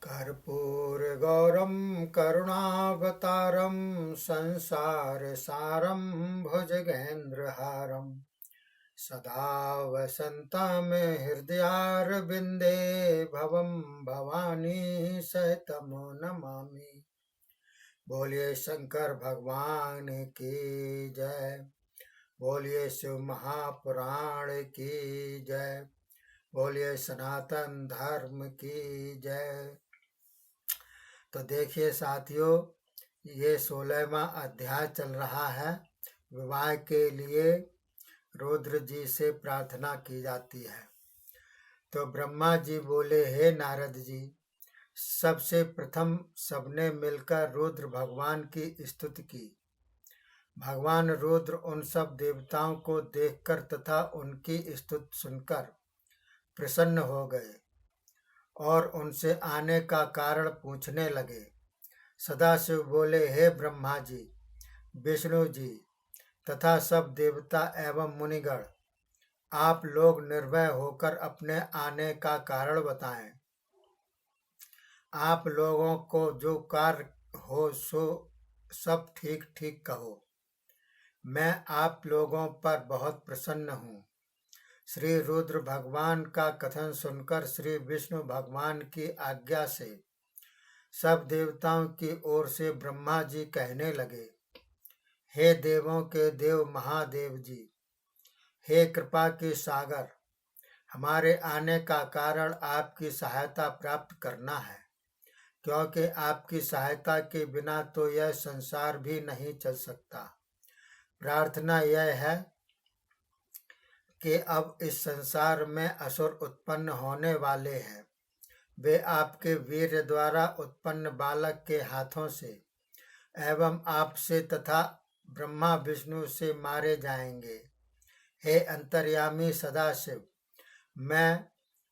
कर्पूरगौरं करुणावतारं संसारसारं भुजगेन्द्रहारं सदा वसन्तं हृदयारविन्दे भवं भवानी सहितं नमामि। बोलिए शंकर भगवान की जय। बोलिए शिव महापुराण की जय। बोलिए सनातन धर्म की जय। तो देखिए साथियों, ये 16वां अध्याय चल रहा है। विवाह के लिए रुद्र जी से प्रार्थना की जाती है। तो ब्रह्मा जी बोले, हे नारद जी, सबसे प्रथम सबने मिलकर रुद्र भगवान की स्तुति की। भगवान रुद्र उन सब देवताओं को देखकर तथा उनकी स्तुति सुनकर प्रसन्न हो गए और उनसे आने का कारण पूछने लगे। सदाशिव बोले, हे ब्रह्मा जी, विष्णु जी तथा सब देवता एवं मुनिगण, आप लोग निर्भय होकर अपने आने का कारण बताएं। आप लोगों को जो कार्य हो सो सब ठीक ठीक कहो। मैं आप लोगों पर बहुत प्रसन्न हूँ। श्री रुद्र भगवान का कथन सुनकर श्री विष्णु भगवान की आज्ञा से सब देवताओं की ओर से ब्रह्मा जी कहने लगे, हे देवों के देव महादेव जी, हे कृपा के सागर, हमारे आने का कारण आपकी सहायता प्राप्त करना है, क्योंकि आपकी सहायता के बिना तो यह संसार भी नहीं चल सकता। प्रार्थना यह है कि अब इस संसार में असुर उत्पन्न होने वाले हैं। वे आपके वीर्य द्वारा उत्पन्न बालक के हाथों से एवं आपसे तथा ब्रह्मा विष्णु से मारे जाएंगे। हे अंतर्यामी सदाशिव, मैं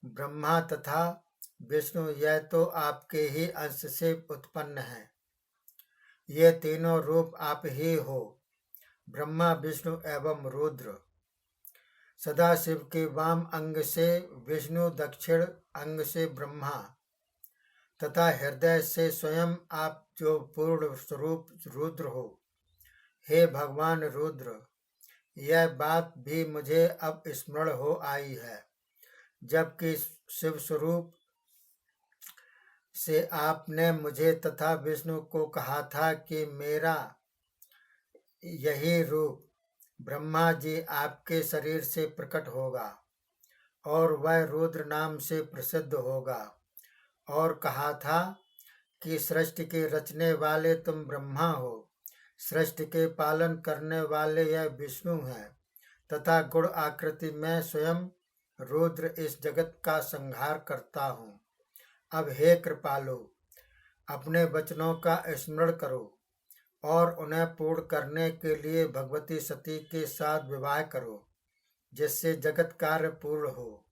ब्रह्मा तथा विष्णु यह तो आपके ही अंश से उत्पन्न हैं। ये तीनों रूप आप ही हो, ब्रह्मा विष्णु एवं रुद्र। सदाशिव के वाम अंग से विष्णु, दक्षिण अंग से ब्रह्मा तथा हृदय से स्वयं आप जो पूर्ण स्वरूप रुद्र हो। हे भगवान रुद्र, यह बात भी मुझे अब स्मरण हो आई है, जबकि शिव स्वरूप से आपने मुझे तथा विष्णु को कहा था कि मेरा यही रूप ब्रह्मा जी आपके शरीर से प्रकट होगा और वह रुद्र नाम से प्रसिद्ध होगा, और कहा था कि सृष्टि के रचने वाले तुम ब्रह्मा हो, सृष्टि के पालन करने वाले यह विष्णु हैं तथा गुण आकृति में स्वयं रुद्र इस जगत का संहार करता हूँ। अब हे कृपालु, अपने वचनों का स्मरण करो और उन्हें पूर्ण करने के लिए भगवती सती के साथ विवाह करो, जिससे जगत कार्य पूर्ण हो।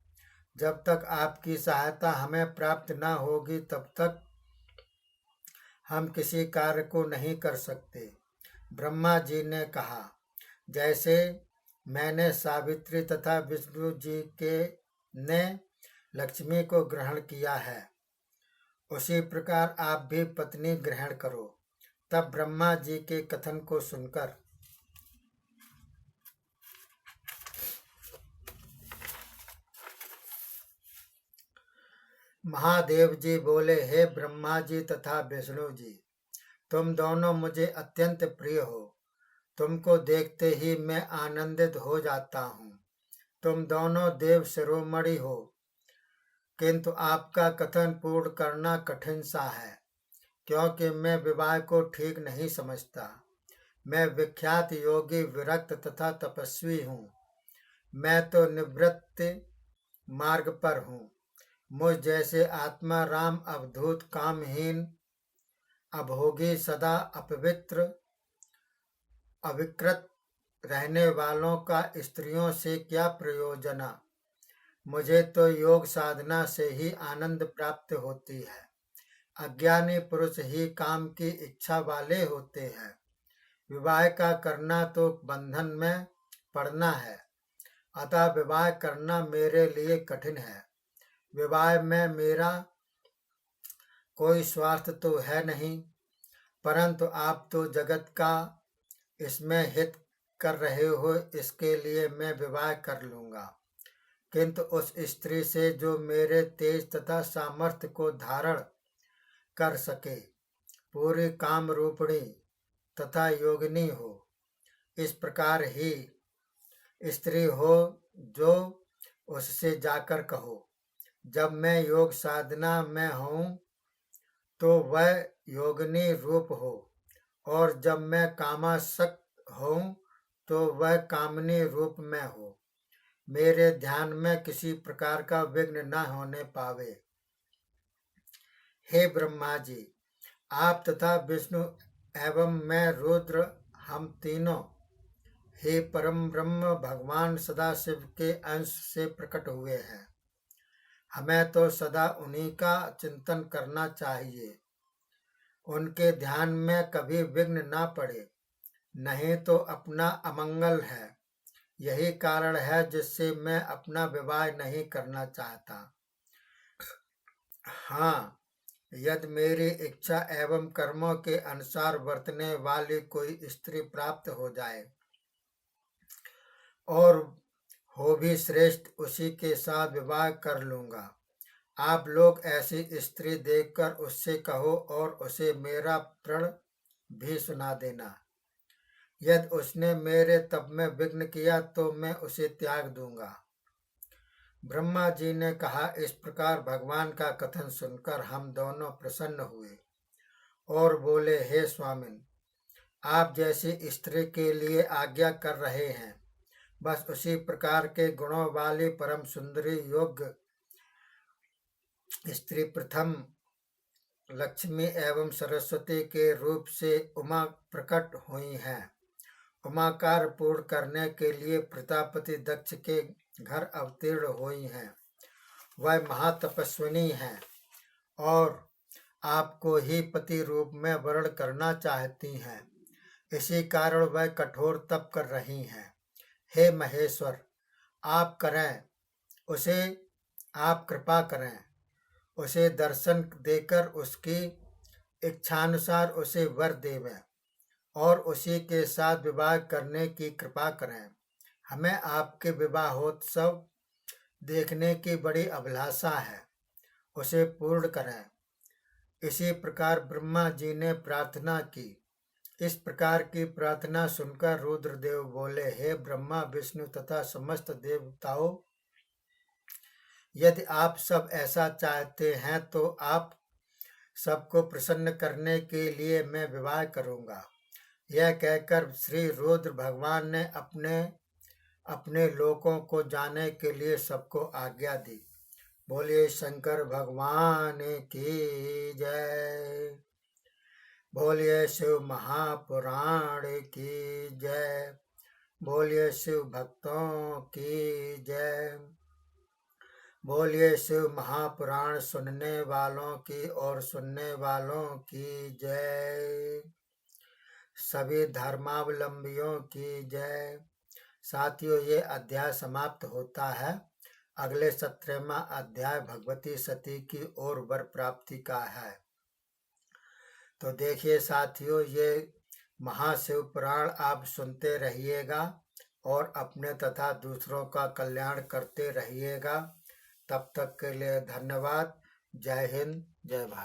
जब तक आपकी सहायता हमें प्राप्त न होगी तब तक हम किसी कार्य को नहीं कर सकते। ब्रह्मा जी ने कहा, जैसे मैंने सावित्री तथा विष्णु जी के ने लक्ष्मी को ग्रहण किया है, उसी प्रकार आप भी पत्नी ग्रहण करो। तब ब्रह्मा जी के कथन को सुनकर महादेव जी बोले, हे ब्रह्मा जी तथा विष्णु जी, तुम दोनों मुझे अत्यंत प्रिय हो। तुमको देखते ही मैं आनंदित हो जाता हूँ। तुम दोनों देव शिरोमणि हो, किंतु आपका कथन पूर्ण करना कठिन सा है, क्योंकि मैं विवाह को ठीक नहीं समझता। मैं विख्यात योगी, विरक्त तथा तपस्वी हूँ। मैं तो निवृत्ति मार्ग पर हूँ। मुझ जैसे आत्मा राम अवधूत, कामहीन, अभोगी, सदा अपवित्र, अविकृत रहने वालों का स्त्रियों से क्या प्रयोजन। मुझे तो योग साधना से ही आनंद प्राप्त होती है। अज्ञानी पुरुष ही काम की इच्छा वाले होते हैं। विवाह का करना तो बंधन में पड़ना है, अतः विवाह करना मेरे लिए कठिन है। विवाह में मेरा कोई स्वार्थ तो है नहीं, परंतु आप तो जगत का इसमें हित कर रहे हो, इसके लिए मैं विवाह कर लूंगा। किंतु उस स्त्री से जो मेरे तेज तथा सामर्थ्य को धारण कर सके, पूरी काम रूपिणी तथा योगिनी हो, इस प्रकार ही स्त्री हो जो उससे जाकर कहो, जब मैं योग साधना में हूँ तो वह योगिनी रूप हो, और जब मैं कामासक्त हूँ तो वह कामिनी रूप में हो, मेरे ध्यान में किसी प्रकार का विघ्न न होने पावे। हे ब्रह्मा जी, आप तथा विष्णु एवं मैं रुद्र, हम तीनों हे परम ब्रह्म भगवान सदाशिव के अंश से प्रकट हुए हैं। हमें तो सदा उन्हीं का चिंतन करना चाहिए, उनके ध्यान में कभी विघ्न ना पड़े, नहीं तो अपना अमंगल है। यही कारण है जिससे मैं अपना विवाह नहीं करना चाहता। हाँ, यदि मेरी इच्छा एवं कर्मों के अनुसार वर्तने वाली कोई स्त्री प्राप्त हो जाए और हो भी श्रेष्ठ, उसी के साथ विवाह कर लूंगा। आप लोग ऐसी स्त्री देखकर उससे कहो और उसे मेरा प्रण भी सुना देना। यदि उसने मेरे तप में विघ्न किया तो मैं उसे त्याग दूंगा। ब्रह्मा जी ने कहा। इस प्रकार भगवान का कथन सुनकर हम दोनों प्रसन्न हुए और बोले, हे स्वामिन, आप जैसी स्त्री के लिए आज्ञा कर रहे हैं, बस उसी प्रकार के गुणों वाली परम सुंदरी योग्य स्त्री प्रथम लक्ष्मी एवं सरस्वती के रूप से उमा प्रकट हुई हैं। उमाकार पूर्ण करने के लिए प्रजापति दक्ष के घर अवतीर्ण हुई हैं। वह महातपस्विनी हैं और आपको ही पति रूप में वर्ण करना चाहती हैं। इसी कारण वह कठोर तप कर रही हैं। हे महेश्वर, आप करें उसे, आप कृपा करें, उसे दर्शन देकर उसकी इच्छानुसार उसे वर देवें और उसी के साथ विवाह करने की कृपा करें। हमें आपके विवाहोत्सव देखने की बड़ी अभिलाषा है, उसे पूर्ण करें। इसी प्रकार ब्रह्मा जी ने प्रार्थना की। इस प्रकार की प्रार्थना सुनकर रुद्रदेव बोले, हे ब्रह्मा विष्णु तथा समस्त देवताओं, यदि आप सब ऐसा चाहते हैं तो आप सबको प्रसन्न करने के लिए मैं विवाह करूंगा। यह कहकर श्री रुद्र भगवान ने अपने अपने लोकों को जाने के लिए सबको आज्ञा दी। बोलिए शंकर भगवान की जय। बोलिए शिव महापुराण की जय। बोलिए शिव भक्तों की जय। बोलिए शिव महापुराण सुनने वालों की और सुनने वालों की जय। सभी धर्मावलंबियों की जय। साथियों, ये अध्याय समाप्त होता है। अगले 17वां अध्याय भगवती सती की और वर प्राप्ति का है। तो देखिए साथियों, ये महाशिव पुराण आप सुनते रहिएगा और अपने तथा दूसरों का कल्याण करते रहिएगा। तब तक के लिए धन्यवाद। जय हिंद, जय भारत।